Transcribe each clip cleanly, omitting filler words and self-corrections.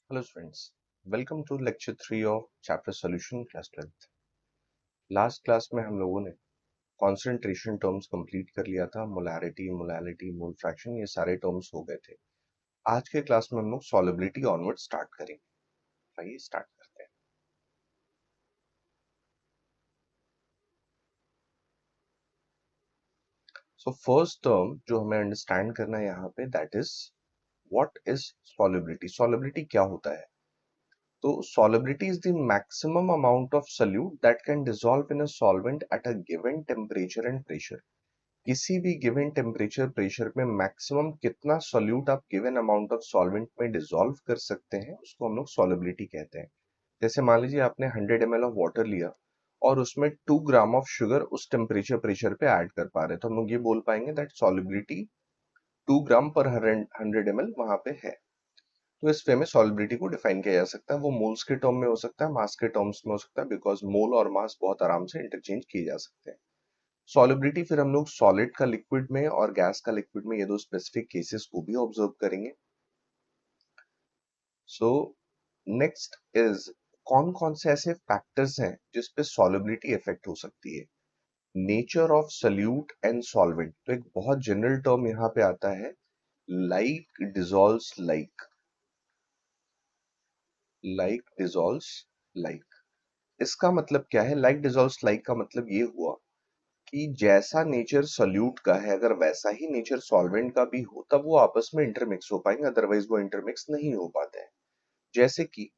Hello students, welcome to lecture 3 of chapter solution class 12th। Last class में हम लोगों ने कॉन्सेंट्रेशन टर्म्स कंप्लीट कर लिया था। मोलैरिटी, मोलालिटी, मोल फ्रैक्शन, ये सारे टर्म्स हो गए थे। आज के क्लास में हम लोग सॉलिबिलिटी ऑनवर्ड स्टार्ट करेंगे। आइए स्टार्ट करते हैं। सो फर्स्ट टर्म जो हमें अंडरस्टैंड करना है यहाँ पे, that is what is solubility. Solubility क्या होता है? तो solubility is the maximum amount of solute that can dissolve in a solvent at a given temperature and pressure। किसी भी गिवन टेम्परेचर प्रेशर में मैक्सिमम कितना सॉल्यूट आप गिवन अमाउंट ऑफ सॉल्वेंट में डिसॉल्व कर सकते हैं, उसको हम लोग सॉलिबिलिटी कहते हैं। जैसे मान लीजिए आपने 100 ml ऑफ वाटर लिया और उसमें 2 ग्राम ऑफ शुगर उस टेम्परेचर प्रेशर पे ऐड कर पा रहे, तो हम लोग ये बोल पाएंगे दैट सॉलिबिलिटी 2 ग्राम पर 100 ml वहां पे है। तो इस वे में सॉलिबिलिटी को डिफाइन किया जा सकता है। वो मोल्स के टर्म में हो सकता है, मास के टर्म्स में हो सकता है, बिकॉज मोल और मास बहुत आराम से इंटरचेंज किए जा सकते हैं। सॉलिबिलिटी फिर हम लोग सॉलिड का लिक्विड में और गैस का लिक्विड में, ये दो स्पेसिफिक केसेस को भी ऑब्जर्व करेंगे। सो नेक्स्ट इज कौन कौन से ऐसे फैक्टर्स हैं जिस पे सॉलिबिलिटी इफेक्ट हो सकती है। Nature of solute and solvent, तो एक बहुत जनरल टर्म यहाँ पे आता है, like dissolves like. Like dissolves like, इसका मतलब क्या है? लाइक डिसॉल्व्स लाइक का मतलब ये हुआ कि जैसा नेचर सॉल्यूट का है, अगर वैसा ही नेचर सॉल्वेंट का भी हो, तब वो आपस में इंटरमिक्स हो पाएंगे, अदरवाइज वो इंटरमिक्स नहीं हो पाते हैं। जैसे कि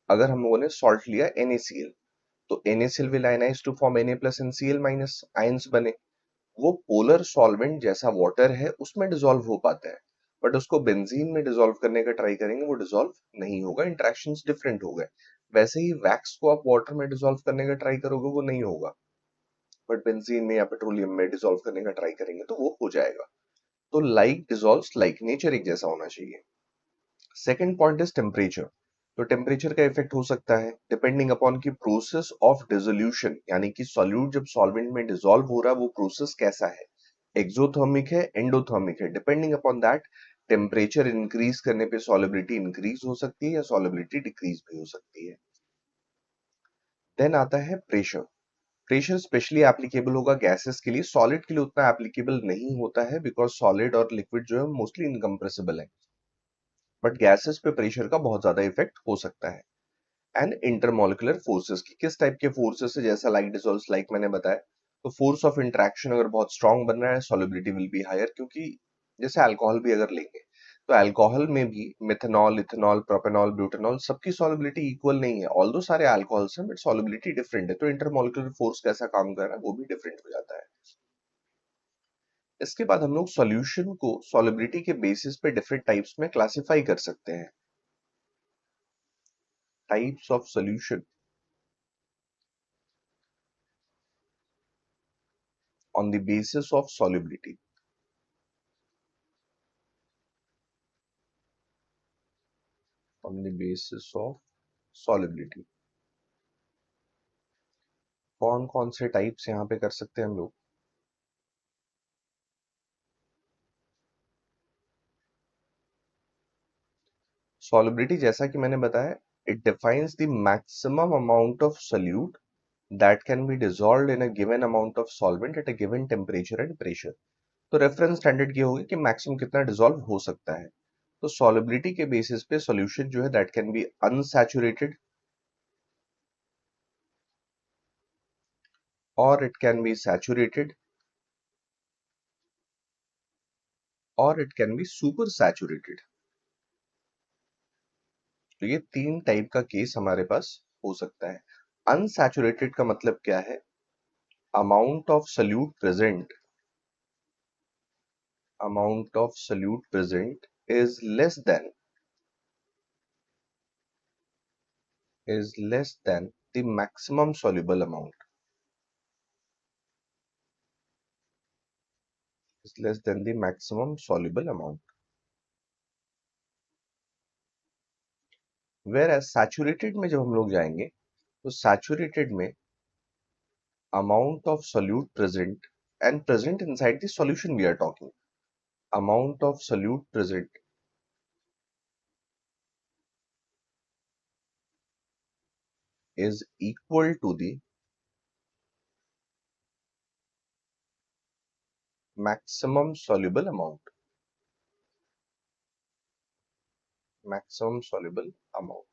अगर हम लोगों ने सॉल्ट लिया NaCl, तो NaCl will ionize to form Na plus NCl minus, ions बने। वो पोलर सॉल्वेंट जैसा वाटर है उसमें डिसॉल्व हो पाता है, बट उसको बेंजीन में डिसॉल्व करने का ट्राई करेंगे, वो डिसॉल्व नहीं होगा, इंटरेक्शंस डिफरेंट हो गए। वैसे ही वैक्स को आप वाटर में डिसॉल्व करने का ट्राई करोगे, वो नहीं होगा, बट बेंजीन में या पेट्रोलियम में डिसॉल्व करने का ट्राई करेंगे तो वो हो जाएगा। तो लाइक डिसॉल्व्स लाइक, नेचर एक जैसा होना चाहिए। Second point is temperature. तो टेम्परेचर का इफेक्ट हो सकता है डिपेंडिंग अपॉन की प्रोसेस ऑफ डिसोल्यूशन, यानी कि सॉल्यूट जब सॉल्वेंट में डिसॉल्व हो रहा है वो प्रोसेस कैसा है, एक्सोथर्मिक है, एंडोथर्मिक है। Depending upon that temperature increase करने पे सॉलिबिलिटी इंक्रीज हो सकती है या सॉलिबिलिटी डिक्रीज भी हो सकती है। देन आता है प्रेशर। प्रेशर स्पेशली एप्लीकेबल होगा गैसेस के लिए, सॉलिड के लिए उतना एप्लीकेबल नहीं होता है, बिकॉज सॉलिड और लिक्विड जो है मोस्टली इनकम्प्रेसिबल है, बट गैसेस पे प्रेशर का बहुत ज्यादा इफेक्ट हो सकता है। एंड इंटरमोलिकुलर फोर्सेस की, किस टाइप के फोर्सेस है, जैसा लाइक डिसॉल्व्स लाइक मैंने बताया, तो फोर्स ऑफ इंटरेक्शन अगर बहुत स्ट्रांग बन रहा है, सॉलिबिलिटी विल बी हायर। क्योंकि जैसे अल्कोहल भी अगर लेंगे, तो अल्कोहल में भी मिथेनॉल, इथेनॉल, प्रोपेनॉल, ब्यूटेनॉल, सबकी सॉलिबिलिटी इक्वल नहीं है। ऑल्दो सारे अल्कोहल्स हैं, बट सॉलिबिलिटी डिफरेंट है, तो इंटरमोलिकुलर फोर्स कैसा काम कर रहा है वो भी डिफरेंट हो जाता है। इसके बाद हम लोग सॉल्यूशन को सॉलिबिलिटी के बेसिस पे डिफरेंट टाइप्स में क्लासिफाई कर सकते हैं। Types of solution on the basis of solubility। on the basis of solubility कौन कौन से टाइप्स यहाँ पे कर सकते हैं हम लोग? solubility जैसा कि मैंने बताया, it defines the maximum amount of solute that can be dissolved in a given amount of solvent at a given temperature and pressure। तो रेफरेंस स्टैंडर्ड ये होगी कि मैक्सिमम कितना डिसॉल्व हो सकता है। तो सॉलिबिलिटी के बेसिस पे सॉल्यूशन जो है दैट कैन बी अनसैचुरेटेड, और इट कैन बी सैचुरेटेड, और it can be super saturated. तो ये तीन टाइप का केस हमारे पास हो सकता है। अनसैचुरेटेड का मतलब क्या है? Amount of solute present, amount of solute present is less than, the maximum soluble amount, is less than the maximum soluble amount। Whereas saturated में जब हम लोग जाएंगे, तो सैचुरेटेड में amount of solute present and present inside the solution we are talking, amount of solute present is equal to the maximum soluble amount. Maximum soluble amount.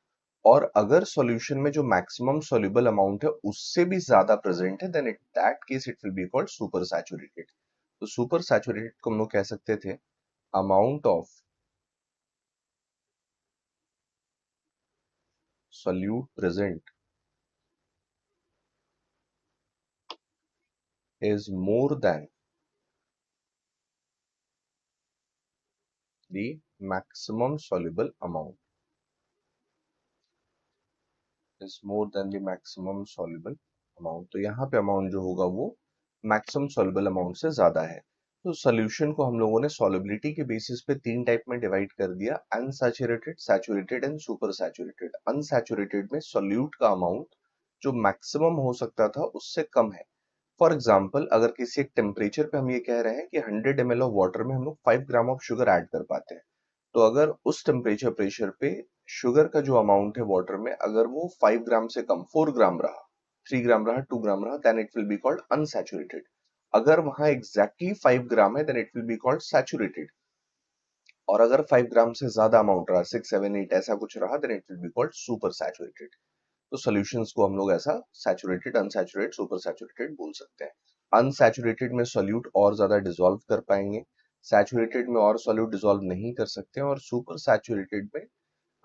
और अगर solution में जो मैक्सिमम सॉल्युबल अमाउंट है उससे भी ज्यादा present है, then it that case it will be called super saturated. तो सुपर सैचुरेटेड को हम लोग कह सकते थे amount of solute present is more than the maximum soluble amount, is more than the maximum soluble amount। तो यहाँ पे अमाउंट जो होगा वो मैक्सिमम soluble अमाउंट से ज्यादा है। तो सोल्यूशन को हम लोगों ने सॉल्युबिलिटी के बेसिस पे तीन टाइप में डिवाइड कर दिया, unsaturated, saturated and super saturated. Unsaturated में सोल्यूट का अमाउंट जो मैक्सिमम हो सकता था उससे कम है। फॉर एग्जाम्पल अगर किसी एक टेम्परेचर पे हम ये कह रहे हैं कि 100 ml ऑफ वाटर में हम लोग 5 ग्राम ऑफ शुगर ऐड कर पाते हैं, तो अगर उस टेम्परेचर प्रेशर पे शुगर का जो अमाउंट है वाटर में अगर वो 5 ग्राम से कम 4 ग्राम रहा, 3 ग्राम रहा, 2 ग्राम रहा, then it will be called unsaturated. अगर वहां एग्जैक्टली 5 ग्राम है then it will be called saturated. और अगर 5 ग्राम से ज्यादा अमाउंट रहा, 6 7 8 ऐसा कुछ रहा, then it will be called super saturated. तो सॉल्यूशंस को हम लोग ऐसा सैचुरेटेड, अनसैचुरेटेड, सुपर सैचुरेटेड बोल सकते हैं। अनसैचुरेटेड में सॉल्यूट और ज्यादा डिसॉल्व कर पाएंगे, सैचुरेटेड में और सॉल्यूट डिसॉल्व नहीं कर सकते, और सुपर सैचुरेटेड में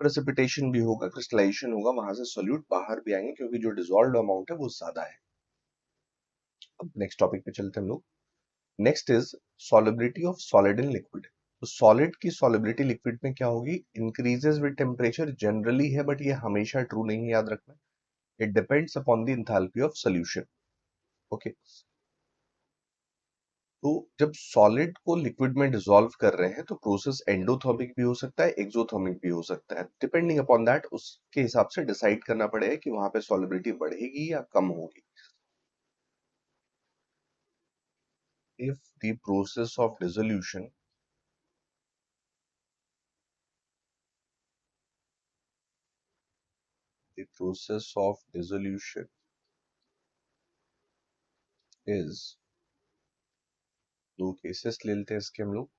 प्रेसिपिटेशन भी होगा, क्रिस्टलाइजेशन होगा, वहां से सॉल्यूट बाहर भी आएंगे क्योंकि जो डिसॉल्व्ड अमाउंट है वो ज्यादा है। अब नेक्स्ट टॉपिक पे चलते हैं हम लोग। Next is solubility of solid in liquid. तो सॉलिड की सॉलिबिलिटी लिक्विड में क्या होगी, इंक्रीजेस विद टेम्परेचर जनरली है, बट ये हमेशा ट्रू नहीं है, याद रखना। It depends upon the enthalpy of solution. Okay, तो जब सॉलिड को लिक्विड में डिसॉल्व कर रहे हैं तो प्रोसेस एंडोथर्मिक भी हो सकता है, एक्सोथर्मिक भी हो सकता है। डिपेंडिंग अपॉन दैट उसके हिसाब से डिसाइड करना पड़ेगा कि वहां पे सॉलिबिलिटी बढ़ेगी या कम होगी। If the process of dissolution the process of dissolution is, दो केसेस ले लेते हैं इसके हम लोग।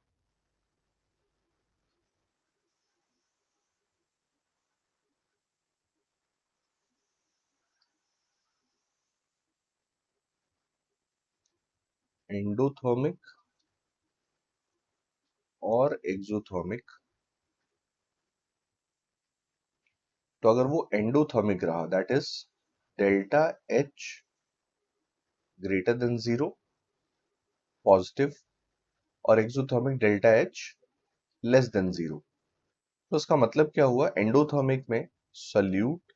एंडोथर्मिक और एक्सोथर्मिक। तो अगर वो एंडोथर्मिक रहा that is delta H greater than zero, positive, और exothermic delta H less than zero. तो इसका मतलब क्या हुआ, एंडोथर्मिक में solute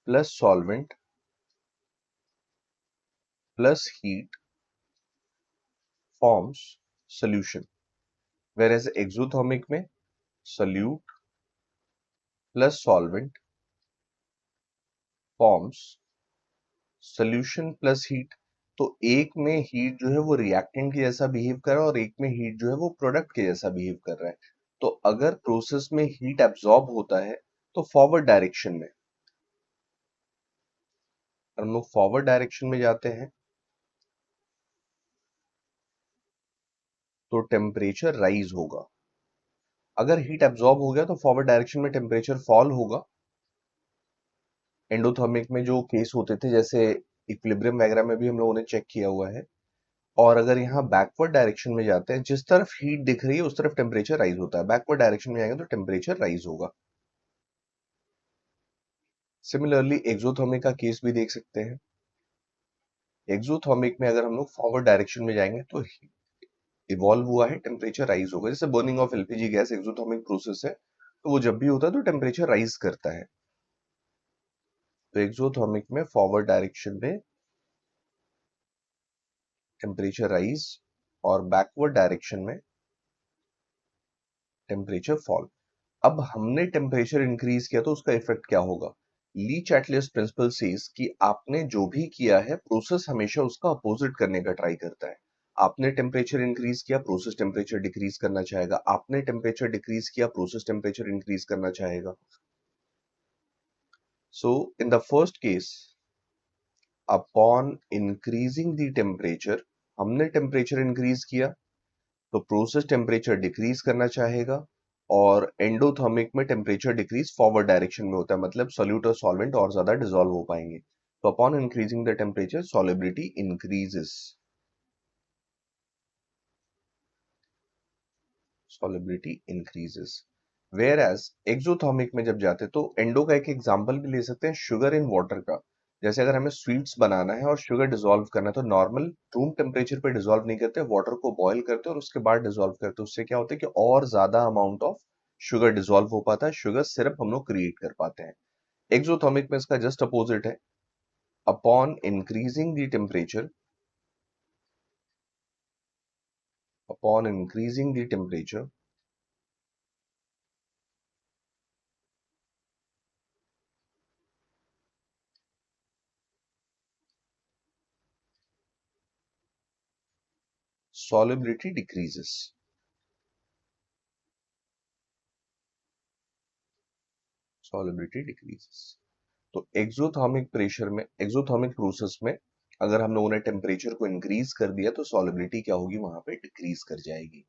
plus solvent plus heat forms solution, whereas exothermic में solute plus solvent forms solution plus heat. तो एक में हीट जो है वो रिएक्टेंट के जैसा बिहेव कर रहा है और एक में हीट जो है वो प्रोडक्ट के जैसा बिहेव कर रहा है। तो अगर प्रोसेस में हीट एब्जॉर्ब होता है तो फॉरवर्ड डायरेक्शन में, हम लोग फॉरवर्ड डायरेक्शन में जाते हैं तो टेम्परेचर राइज होगा। अगर हीट एब्जॉर्ब हो गया तो फॉरवर्ड डायरेक्शन में टेम्परेचर फॉल होगा। एंडोथर्मिक में जो केस होते थे जैसे इक्विलिब्रियम वगैरह में भी हम लोगों ने चेक किया हुआ है। और अगर यहाँ बैकवर्ड डायरेक्शन में जाते हैं, जिस तरफ हीट दिख रही है उस तरफ टेम्परेचर राइज होता है, बैकवर्ड डायरेक्शन में जाएंगे तो टेम्परेचर राइज होगा। सिमिलरली एक्सोथर्मिक का केस भी देख सकते हैं। एक्सोथर्मिक में अगर हम लोग फॉरवर्ड डायरेक्शन में जाएंगे तो इवॉल्व हुआ है, टेम्परेचर राइज होगा। जैसे burning of LPG gas exothermic process है, तो वो जब भी होता है तो टेम्परेचर राइज करता है। तो एक्सोथर्मिक में फॉरवर्ड डायरेक्शन में टेम्परेचर राइज और बैकवर्ड डायरेक्शन में टेम्परेचर फॉल। अब हमने टेम्परेचर इंक्रीज किया तो उसका इफेक्ट क्या होगा। ली चैटलियस प्रिंसिपल सेज कि आपने जो भी किया है प्रोसेस हमेशा उसका अपोजिट करने का ट्राई करता है। आपने टेम्परेचर इंक्रीज किया, प्रोसेस टेम्परेचर डिक्रीज करना चाहेगा। आपने टेम्परेचर डिक्रीज किया, प्रोसेस टेम्परेचर इंक्रीज करना चाहेगा। So in the first case, upon increasing the temperature, हमने टेम्परेचर इंक्रीज किया तो प्रोसेस टेम्परेचर डिक्रीज करना चाहेगा, और एंडोथर्मिक में टेम्परेचर डिक्रीज फॉरवर्ड डायरेक्शन में होता है, मतलब सोल्यूट और सॉल्वेंट और ज्यादा डिसॉल्व हो पाएंगे। तो upon increasing the temperature solubility increases, solubility increases। Whereas exothermic में जब जाते तो एंडो का एक एग्जांपल भी ले सकते हैं शुगर इन वाटर का। जैसे अगर हमें स्वीट्स बनाना है और शुगर डिसॉल्व करना है तो नॉर्मल रूम टेम्परेचर पे डिसॉल्व नहीं करते, वाटर को बॉईल करते और उसके बाद डिसॉल्व करते, उससे क्या होता है कि और ज्यादा अमाउंट ऑफ शुगर डिसॉल्व हो पाता है, शुगर सिर्फ हम लोग क्रिएट कर पाते हैं। एक्सोथर्मिक में इसका जस्ट अपोजिट है, upon increasing the temperature, upon increasing the temperature solubility decreases, solubility decreases। तो एक्सोथर्मिक प्रेशर में, एक्सोथर्मिक प्रोसेस में अगर हम लोगों ने टेम्परेचर को इंक्रीज कर दिया तो सॉलिबिलिटी क्या होगी, वहां पे डिक्रीज कर जाएगी।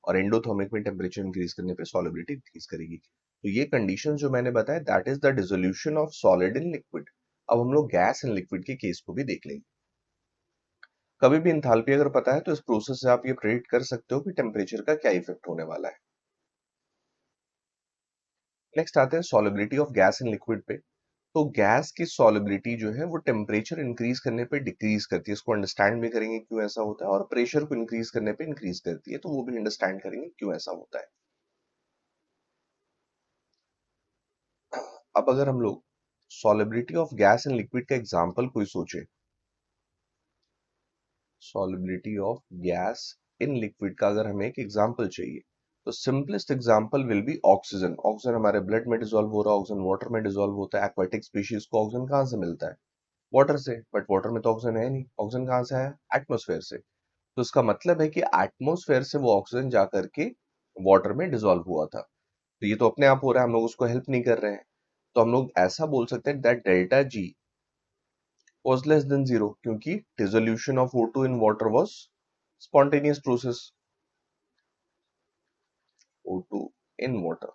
और एंडोथर्मिक में टेम्परेचर इंक्रीज करने पे सॉलिबिलिटी डिक्रीज करेगी। तो ये कंडीशन जो मैंने बताया, that is the dissolution of solid in liquid. अब हम लोग गैस इन लिक्विड के केस को भी देख लेंगे। कभी भी इंथैल्पी अगर पता है तो इस प्रोसेस से आप ये प्रेडिक्ट कर सकते हो कि टेम्परेचर का क्या इफेक्ट होने वाला है। नेक्स्ट आते हैं solubility of gas in liquid पे। तो गैस की सॉलिबिलिटी जो है वो टेम्परेचर इंक्रीज करने पे डिक्रीज करती है, इसको अंडरस्टैंड भी करेंगे क्यों ऐसा होता है, और प्रेशर को इंक्रीज करने पे इंक्रीज करती है, तो वो भी अंडरस्टैंड करेंगे क्यों ऐसा होता है। अब अगर हम लोग solubility of gas in liquid का एग्जांपल कोई सोचे, solubility of gas in liquid का अगर हमें एक एग्जांपल चाहिए, तो simplest example will be oxygen. Oxygen हमारे ब्लड में डिसॉल्व हो रहा है, ऑक्सीजन वाटर में डिसॉल्व होता है। एक्वाटिक स्पीशीज को ऑक्सीजन कहाँ से मिलता है, वाटर से, बट वाटर में तो ऑक्सीजन है नहीं, ऑक्सीजन कहाँ से आया, एटमोस्फेयर से। तो इसका मतलब है कि एटमॉस्फेयर से वो ऑक्सीजन जाकर के वाटर में डिसॉल्व हुआ था। तो ये तो अपने आप हो रहा है, हम लोग उसको हेल्प नहीं कर रहे हैं। तो हम लोग ऐसा बोल सकते हैं that delta G was less than zero, क्योंकि dissolution of O2 in water was spontaneous process, O2 in water.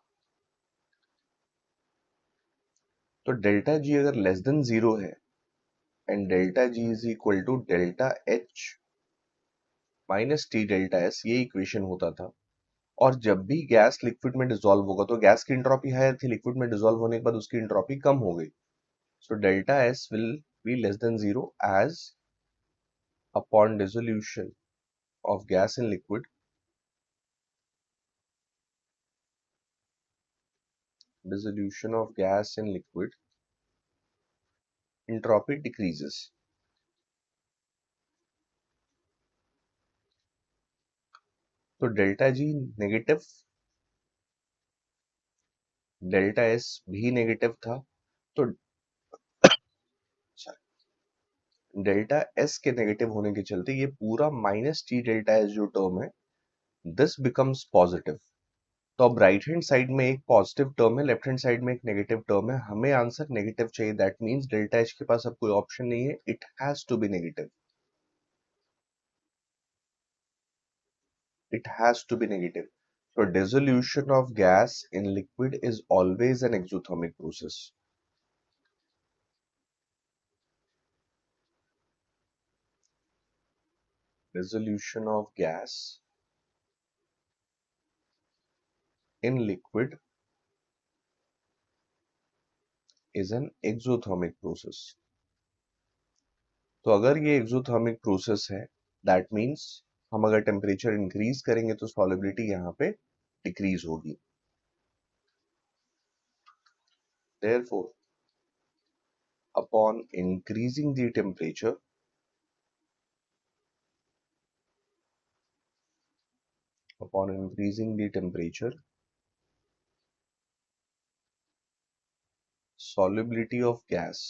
तो डेल्टा जी अगर लेस देन जीरो है and delta G is equal to delta H minus T delta S, ये equation होता था। और जब भी गैस लिक्विड में डिसॉल्व होगा तो गैस की एंट्रोपी हायर थी, लिक्विड में डिसॉल्व होने के बाद उसकी एंट्रोपी कम हो गई। So delta S will be less than zero as upon dissolution of gas in liquid, dissolution of gas in liquid, entropy decreases. तो delta G negative, delta S भी नेगेटिव था। तो डेल्टा एस के negative होने के चलते ये पूरा माइनस टी डेल्टा एस जो टर्म है, दिस बिकम्स पॉजिटिव। तो अब राइट हैंड साइड में एक पॉजिटिव टर्म है, लेफ्ट हैंड साइड में एक नेगेटिव टर्म है, हमें आंसर नेगेटिव चाहिए। दैट मींस डेल्टा एच के पास अब कोई ऑप्शन नहीं है, it has to be negative, it has to be negative. So dissolution of gas in liquid is always an exothermic process. Dissolution of gas in liquid is an exothermic process. तो अगर ये exothermic process है, that means हम अगर temperature increase करेंगे तो solubility यहाँ पे डिक्रीज होगी। Therefore, upon increasing the temperature, upon increasing the temperature, solubility of gas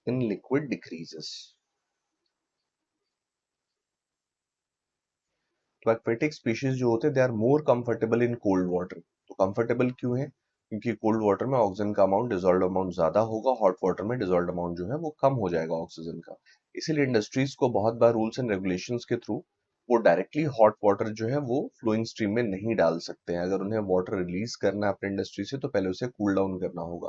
in liquid decreases। तो एक्वेटिक स्पीशीज जो होते हैं they are more comfortable in cold water. तो कंफर्टेबल क्यों है? क्योंकि कोल्ड वाटर में ऑक्सीजन का अमाउंट, डिजॉल्व अमाउंट ज्यादा होगा, हॉट वाटर में डिजॉल्व अमाउंट जो है वो कम हो जाएगा ऑक्सीजन का। इसीलिए इंडस्ट्रीज को बहुत बार रूल्स एंड रेगुलेशंस के थ्रू वो डायरेक्टली हॉट वाटर जो है वो फ्लोइंग स्ट्रीम में नहीं डाल सकते हैं। अगर उन्हें वाटर रिलीज करना है अपने इंडस्ट्री से तो पहले उसे कूल डाउन करना होगा।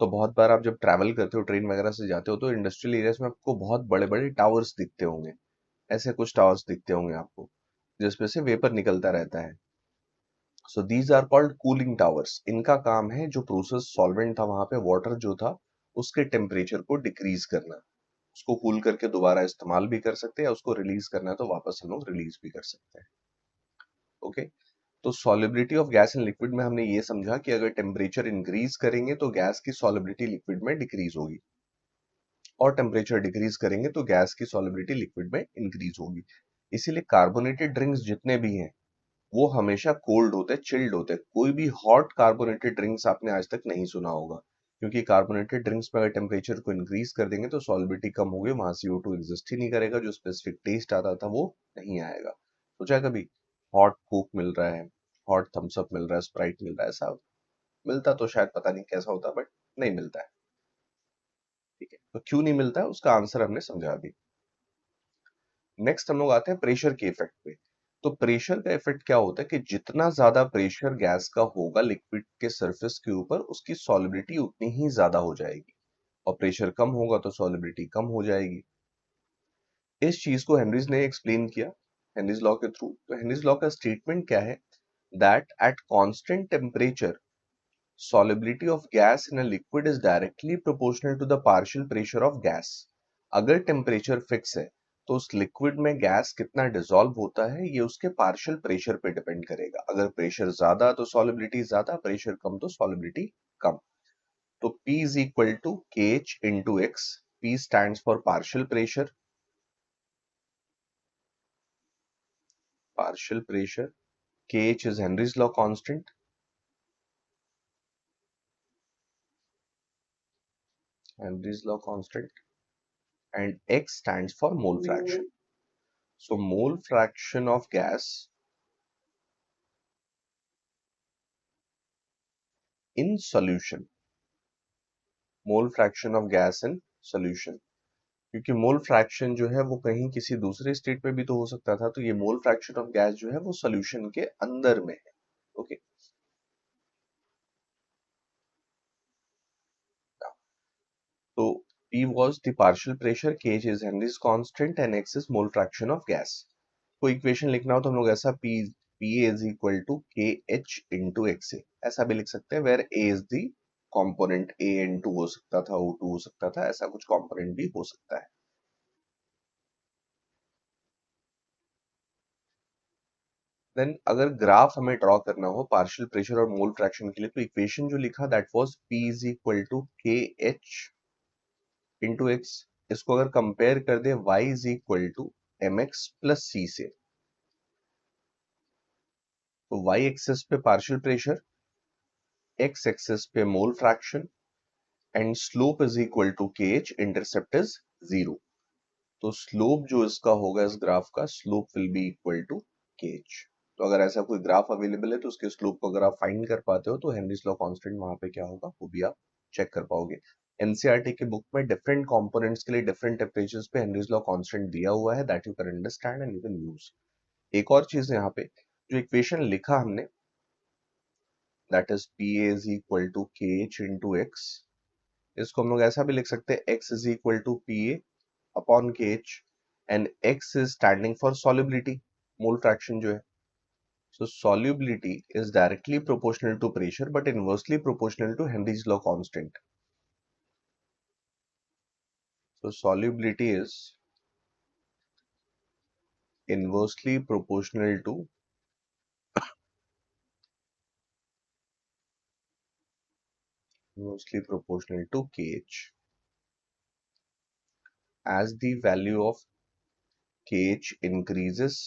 तो बहुत बार आप जब ट्रैवल करते हो, ट्रेन वगैरह से जाते हो, तो इंडस्ट्रियल एरियाज में आपको बहुत बड़े बड़े टावर्स दिखते होंगे। ऐसे कुछ टावर्स दिखते होंगे आपको जिसपे से वेपर निकलता रहता है। So these are called cooling towers. इनका काम है, जो प्रोसेस सॉल्वेंट था वहां पे, वाटर जो था उसके टेम्परेचर को डिक्रीज करना। उसको कूल करके दोबारा इस्तेमाल भी कर सकते हैं, या उसको रिलीज करना है तो वापस हम लोग रिलीज भी कर सकते हैं। ओके। तो solubility of gas in liquid में हमने ये समझा कि अगर टेम्परेचर इंक्रीज करेंगे तो गैस की सॉलिबिलिटी लिक्विड में डिक्रीज होगी, और टेम्परेचर डिक्रीज करेंगे तो गैस की सॉलिबिलिटी लिक्विड में इंक्रीज होगी। इसीलिए कार्बोनेटेड ड्रिंक्स जितने भी हैं वो हमेशा कोल्ड होते हैं, चिल्ड होते हैं। कोई भी हॉट कार्बोनेटेड ड्रिंक्स आपने आज तक नहीं सुना होगा, क्योंकि कार्बोनेटेड ड्रिंक्स में अगर टेम्परेचर को इंक्रीज कर देंगे तो सॉलिबिलिटी कम होगी, वहां CO2 एग्जिस्ट ही नहीं करेगा, जो स्पेसिफिक टेस्ट आता था वो नहीं आएगा। सोचा कभी हॉट कोक मिल रहा है, हॉट थम्स अप मिल रहा है, स्प्राइट मिल रहा है, ऐसा मिलता तो शायद पता नहीं कैसा होता, बट नहीं मिलता है। ठीक है, तो क्यों नहीं मिलता है उसका आंसर हमने समझा अभी। नेक्स्ट हम लोग आते हैं प्रेशर के इफेक्ट पे। तो प्रेशर का इफेक्ट क्या होता है कि जितना ज्यादा प्रेशर गैस का होगा लिक्विड के सरफेस के ऊपर, उसकी सॉलिबिलिटी उतनी ही ज्यादा हो जाएगी, और प्रेशर कम होगा तो सॉलिबिलिटी कम हो जाएगी। इस चीज को हेनरीज ने एक्सप्लेन किया, हेनरीज लॉ के थ्रू। तो हेनरीज लॉ का स्टेटमेंट क्या है? That at constant temperature solubility of gas in a liquid is directly proportional to the partial pressure of gas। अगर टेम्परेचर फिक्स है तो उस लिक्विड में गैस कितना डिसॉल्व होता है ये उसके पार्शियल प्रेशर पे डिपेंड करेगा। अगर प्रेशर ज्यादा तो सॉलिबिलिटी ज्यादा, प्रेशर कम तो सॉलिबिलिटी कम। तो P is equal to KH into X। P stands for partial pressure, partial pressure। KH is Henry's law constant, Henry's law constant, and X stands for mole fraction। So mole fraction of gas in solution, mole fraction of gas in solution. क्योंकि मोल fraction जो है वो कहीं किसी दूसरे state में भी तो हो सकता था, तो ये मोल फ्रैक्शन ऑफ गैस जो है वो सॉल्यूशन के अंदर में है। ओके। तो P was the partial pressure, Kh is Henry's constant and X is mole fraction of gas। कोई इक्वेशन लिखना हो तो हम लोग ऐसा Pa is equal to KH into XA ऐसा भी लिख सकते हैं, where A is the component, AN2 हो सकता था, O2 हो सकता था, ऐसा कुछ कंपोनेंट भी हो सकता है। देन अगर ग्राफ हमें ड्रॉ करना हो पार्शियल प्रेशर और मोल फ्रैक्शन के लिए, तो इक्वेशन जो लिखा that was P is equal to K H into X. इसको अगर कंपेयर कर दे Y is equal to M X plus C से, तो Y एक्सेस पे पार्शियल प्रेशर, X एक्सेस पे mole fraction, and slope is equal to K H, intercept is 0। तो slope जो इसका होगा इस ग्राफ का, slope will be equal to K H. तो अगर ऐसा कोई ग्राफ अवेलेबल है तो उसके स्लोप को अगर आप फाइंड कर पाते हो तो हेनरीज लॉ कांस्टेंट वहां पे क्या होगा वो भी आप चेक कर पाओगे। एनसीईआरटी के बुक में डिफरेंट कंपोनेंट्स के लिए डिफरेंट टेम्परेचर्स पे हेनरीज लॉ कांस्टेंट दिया हुआ है, that you can understand and you can use. एक और चीज यहाँ पे, जो इक्वेशन लिखा हमने that is P is equal to K H into X, इसको हम लोग ऐसा भी लिख सकते हैं X is equal to P A upon K H, and X is standing for solubility, mole fraction जो है। So solubility is directly proportional to pressure but inversely proportional to Henry's law constant. So solubility is inversely proportional to KH. As the value of KH increases,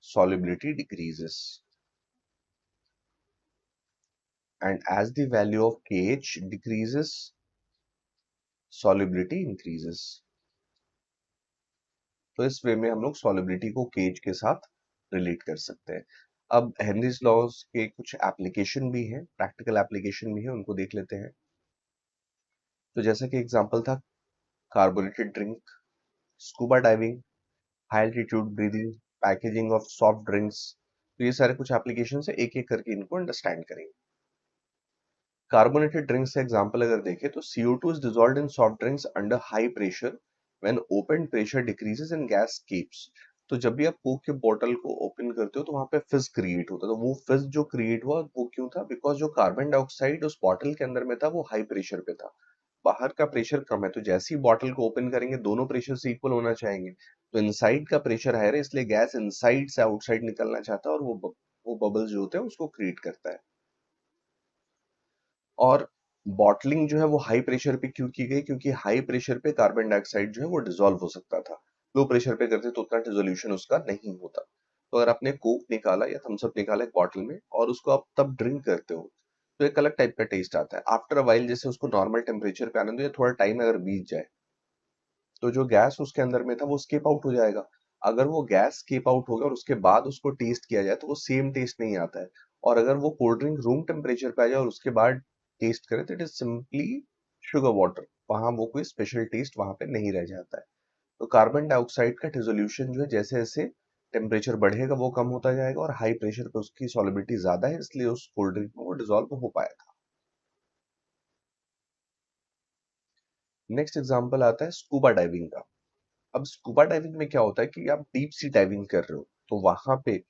solubility decreases. And as the value of KH decreases, solubility increases. तो इस वे में हम लोग solubility को cage के साथ relate कर सकते हैं। अब हेनरीज लॉज के कुछ एप्लीकेशन भी हैं, प्रैक्टिकल एप्लीकेशन भी है, उनको देख लेते हैं। तो जैसा कि एग्जांपल था carbonated drink, scuba diving, high altitude breathing, packaging of soft drinks. तो ये सारे कुछ एप्लीकेशन है, एक एक करके इनको अंडरस्टैंड करेंगे। कार्बोनेटेड ड्रिंक्स का एग्जांपल अगर देखें तो CO2 is dissolved in soft drinks under high pressure when open pressure decreases and gas escapes। तो जब भी आप कोक के बॉटल को ओपन करते हो तो वहां पे फिज क्रिएट होता है। तो वो फिज जो क्रिएट हुआ वो क्यों था? बिकॉज जो कार्बन डाइऑक्साइड उस बॉटल के अंदर में था वो हाई प्रेशर पे था, बाहर का प्रेशर कम है। तो जैसे ही बॉटल को ओपन करेंगे दोनों प्रेशर से इक्वल होना चाहेंगे, तो इनसाइड का प्रेशर हायर है, इसलिए गैस इनसाइड से आउटसाइड निकलना चाहता है और वो बबल्स जो होते हैं उसको क्रिएट करता है। और बॉटलिंग जो है वो हाई प्रेशर पे क्यों की गई? क्योंकि हाई प्रेशर पे कार्बन डाइऑक्साइड जो है वो डिसॉल्व हो सकता था, लो प्रेशर पे करते तो उतना डिसोल्यूशन उसका नहीं होता। तो अगर आपने कोक निकाला या थम्स अप निकाला एक बॉटल में और उसको आप तब ड्रिंक करते हो तो एक अलग टाइप का टेस्ट आता है। आफ्टर अ वाइल जैसे उसको नॉर्मल टेम्परेचर पे आने दो या थोड़ा टाइम अगर बीत जाए तो जो गैस उसके अंदर में था वो स्केप आउट हो जाएगा। अगर वो गैस स्केप आउट हो गया और उसके बाद उसको टेस्ट किया जाए तो वो सेम टेस्ट नहीं आता है। और अगर वो कोल्ड ड्रिंक रूम टेम्परेचर पे आ जाए और उसके बाद टेस्ट करें तो it is simply sugar water, वहां वो कोई स्पेशल टेस्ट वहां पे नहीं रह जाता है। तो कार्बन डाइऑक्साइड का डिसोल्यूशन जो है जैसे जैसे टेम्परेचर बढ़ेगा वो कम होता जाएगा, और हाई प्रेशर पे उसकी सॉलिबिलिटी ज्यादा है इसलिए उस कोल्ड ड्रिंक में वो डिसॉल्व हो पाया था। नेक्स्ट एग्जांपल आता है स्कूबा डाइविंग का। अब स्कूबा डाइविंग में क्या होता है कि आप डीप सी डाइविंग कर रहे हो तो वहां पे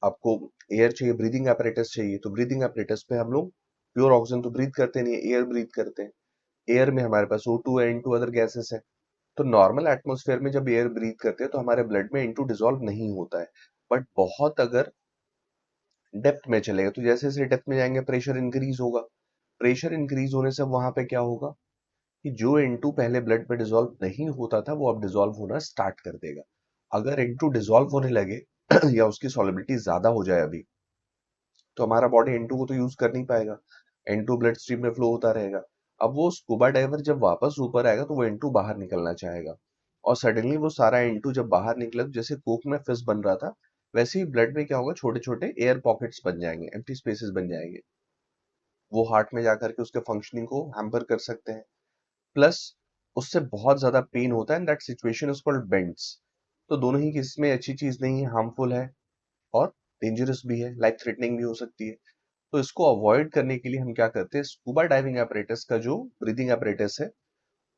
आपको एयर चाहिए, ब्रीदिंग apparatus चाहिए। तो ब्रीदिंग apparatus पे हम लोग प्योर ऑक्सीजन तो ब्रीथ करते नहीं है, एयर ब्रीथ करते हैं। एयर में हमारे पास O2 है, N2 अदर गैसेस है। तो नॉर्मल एटमॉस्फेयर में जब एयर ब्रीथ करते हैं तो हमारे ब्लड में N2 डिसॉल्व नहीं होता है। बट बहुत अगर डेप्थ में चलेगा तो जैसे जैसे डेप्थ में जाएंगे प्रेशर इंक्रीज होगा। प्रेशर इंक्रीज होने से वहां पे क्या होगा कि जो N2 पहले ब्लड में डिसॉल्व नहीं होता था वो अब डिसॉल्व होना स्टार्ट कर देगा। अगर N2 डिसॉल्व होने लगे या उसकी सॉलिबिलिटी ज्यादा हो जाए अभी, तो हमारा बॉडी N2 को तो यूज कर नहीं पाएगा, N2 ब्लड स्ट्रीम में फ्लो होता रहेगा। अब वो स्कूबा डाइवर जब वापस ऊपर आएगा तो वो N2 बाहर निकलना चाहेगा, और सडनली वो सारा N2 जब बाहर निकला तो जैसे कोक में फिश बन रहा था वैसे ही ब्लड में क्या होगा, छोटे छोटे एयर पॉकेट्स बन जाएंगे, एम्प्टी स्पेसेस बन जाएंगे। वो हार्ट में जाकर के उसके फंक्शनिंग को हैम्पर कर सकते हैं। प्लस उससे बहुत ज्यादा पेन होता है and that situation is called bends. तो दोनों ही केस में अच्छी चीज नहीं है, हार्मफुल है और डेंजरस भी है, लाइफ थ्रेटनिंग भी हो सकती है। तो इसको अवॉइड करने के लिए हम क्या करते हैं, स्कूबा डाइविंग apparatus का जो ब्रीदिंग apparatus है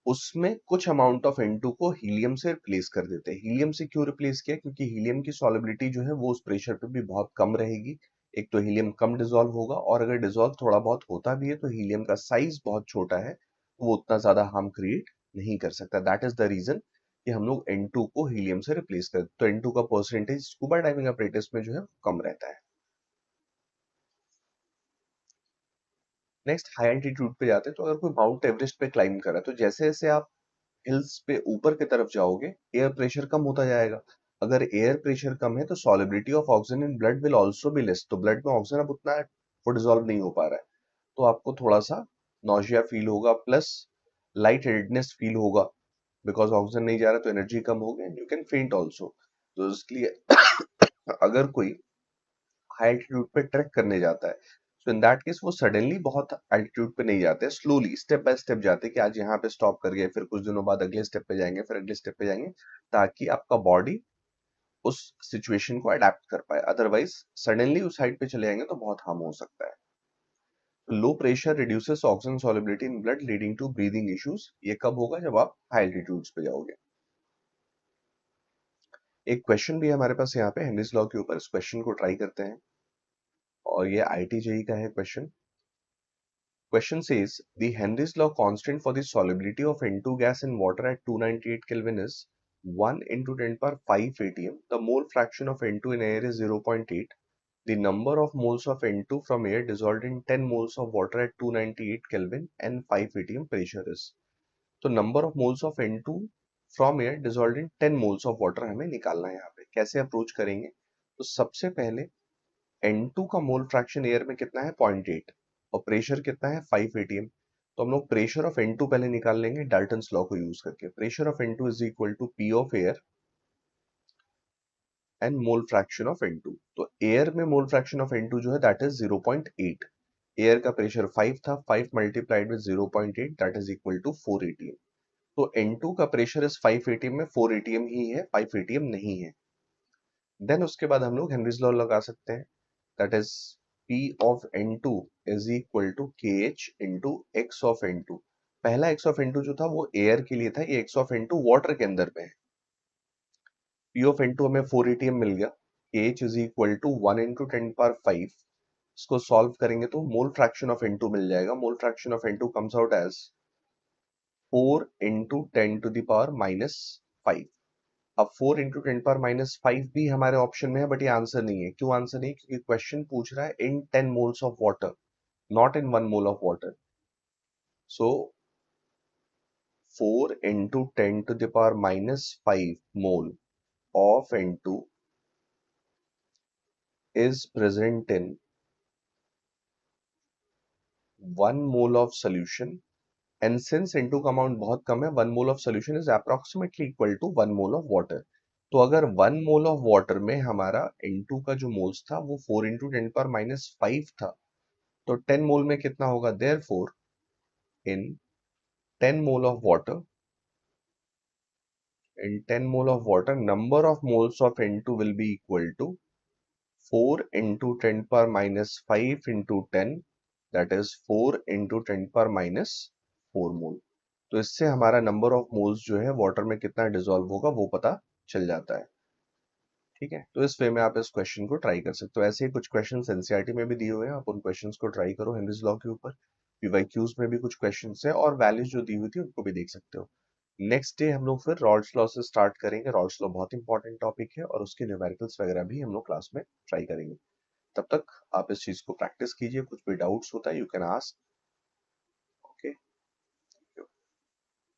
उसमें कुछ अमाउंट ऑफ N2 को हीलियम से रिप्लेस कर देते हैं। हीलियम से क्यों रिप्लेस किया? क्योंकि हीलियम की सॉलिबिलिटी जो है वो उस प्रेशर पे भी बहुत कम रहेगी। एक तो हीलियम कम डिसॉल्व होगा, और अगर डिसॉल्व थोड़ा बहुत होता भी है तो हीलियम का साइज बहुत छोटा है, तो वो उतना ज्यादा हार्म क्रिएट नहीं कर सकता। दैट इज द रीजन कि हम लोग N2 को हीलियम से रिप्लेस करते, तो N2 का परसेंटेज स्कूबा डाइविंग apparatus में जो है कम रहता है। नेक्स्ट हाई एल्टीट्यूड पे जाते हैं। तो अगर कोई माउंट एवरेस्ट पे क्लाइम कर रहा है तो जैसे जैसे आप हिल्स पे ऊपर की तरफ जाओगे एयर प्रेशर कम होता जाएगा। अगर एयर प्रेशर कम है तो solubility of oxygen in blood will also be less. तो ब्लड में ऑक्सीजन अब उतना वो डिसॉल्व नहीं हो पा रहा है, तो आपको थोड़ा सा नौशिया फील होगा, प्लस लाइट हेडेडनेस फील होगा। बिकॉज ऑक्सीजन नहीं जा रहा तो एनर्जी कम होगी एंड यू कैन फेंट ऑल्सो। तो इसलिए अगर कोई हाई एल्टीट्यूड पे ट्रैक करने जाता है तो इन दैट केस वो सडनली बहुत एल्टीट्यूड पे नहीं जाते, स्लोली स्टेप बाय स्टेप जाते हैं कि आज यहाँ पे स्टॉप कर गए, फिर कुछ दिनों बाद अगले स्टेप पे जाएंगे, फिर अगले स्टेप पे जाएंगे, ताकि आपका बॉडी उस सिचुएशन को अडेप्ट कर पाए। अदरवाइज सडनली उस हाइट पे चले जाएंगे तो बहुत हार्म हो सकता है। Low pressure reduces oxygen solubility in blood leading to breathing issues. ये कब होगा? जब आप हाई एल्टीट्यूड्स पे जाओगे। एक क्वेश्चन भी है हमारे पास यहाँ पे हेनरीज लॉ के ऊपर, इस क्वेश्चन को ट्राई करते हैं, और ये IIT-JEE का है question. Question says the Henry's law constant for the solubility of N2 gas in water at 298 Kelvin is 1 into 10 power 5 atm. The mole fraction of N2 in air is 0.8. The number of moles of N2 from air dissolved in 10 moles of water at 298 Kelvin and 5 atm pressure is. तो number of moles of N2 from air dissolved in 10 moles of water हमें निकालना है। यहाँ पे कैसे approach करेंगे? तो सबसे पहले N2 का मोल फ्रैक्शन एयर में कितना है? 0.8, और प्रेशर कितना है? 5 atm। तो हम लोग प्रेशर ऑफ N2 पहले निकाल लेंगे डाल्टन्स लॉ को यूज करके। Pressure of N2 is equal to P of air and mole fraction of N2। तो एयर में मोल फ्रैक्शन ऑफ N2 जो है दैट इज 0.8। एयर का प्रेशर 5 था, 5 multiplied with 0.8 that is equal to 4 atm। तो N2 का pressure इस 5 atm में 4 atm ही है, 5 atm नहीं है। देन उसके बाद हम लोग हेनरीज लॉ लगा सकते हैं, that is P of N2 is equal to KH into X of N2। पहला X ऑफ N2 जो था वो एयर के लिए था, ये X ऑफ N2 वाटर के अंदर में है। P ऑफ N2 हमें 4 atm मिल गया। KH is equal to 1 into 10⁵। इसको सॉल्व करेंगे तो मोल फ्रैक्शन ऑफ N2 मिल जाएगा। Mole fraction of N2 comes out as 4 into 10⁻⁵। अब 4 इंटू 10⁻⁵ भी हमारे ऑप्शन में है, बट ये आंसर नहीं है। क्यों आंसर नहीं है? क्योंकि क्वेश्चन पूछ रहा है इन 10 moles of water, not in 1 mole of water. So 4 into 10⁻⁵ mole of N2 is present in 1 mole of solution, and since N2 का अमाउंट बहुत कम है, 1 mole of solution is approximately equal to 1 mole of water। तो अगर 1 mole of water में हमारा N2 का जो moles था वो 4 इंटू 10⁻⁵ था, तो 10 मोल में कितना होगा? Therefore in 10 mole of water, number of moles of N2 will be equal to 4 into 10⁻⁵ into 10, that is 4 into 10⁻⁴ मोल। तो इससे हमारा नंबर ऑफ मोल्स जो है वाटर में कितना डिसॉल्व होगा वो पता चल जाता है। ठीक है, तो इस वे में आप इस क्वेश्चन को ट्राई कर सकते हो। ऐसे ही कुछ क्वेश्चन एनसीईआरटी में भी दिए हुए हैं, आप उन क्वेश्चंस को ट्राई करो हेनरीज लॉ के ऊपर। पीवाईक्यूज में भी कुछ क्वेश्चंस है और वैल्यूज जो दी हुई थी उनको भी देख सकते हो। नेक्स्ट डे हम लोग फिर रॉल्स लॉ से स्टार्ट करेंगे। रॉल्स लॉ बहुत इंपॉर्टेंट टॉपिक है और उसके न्यूमेरिकल्स वगैरह भी हम लोग क्लास में ट्राई करेंगे। तब तक आप इस चीज को प्रैक्टिस कीजिए। कुछ भी डाउट्स होता है यू कैन आस्क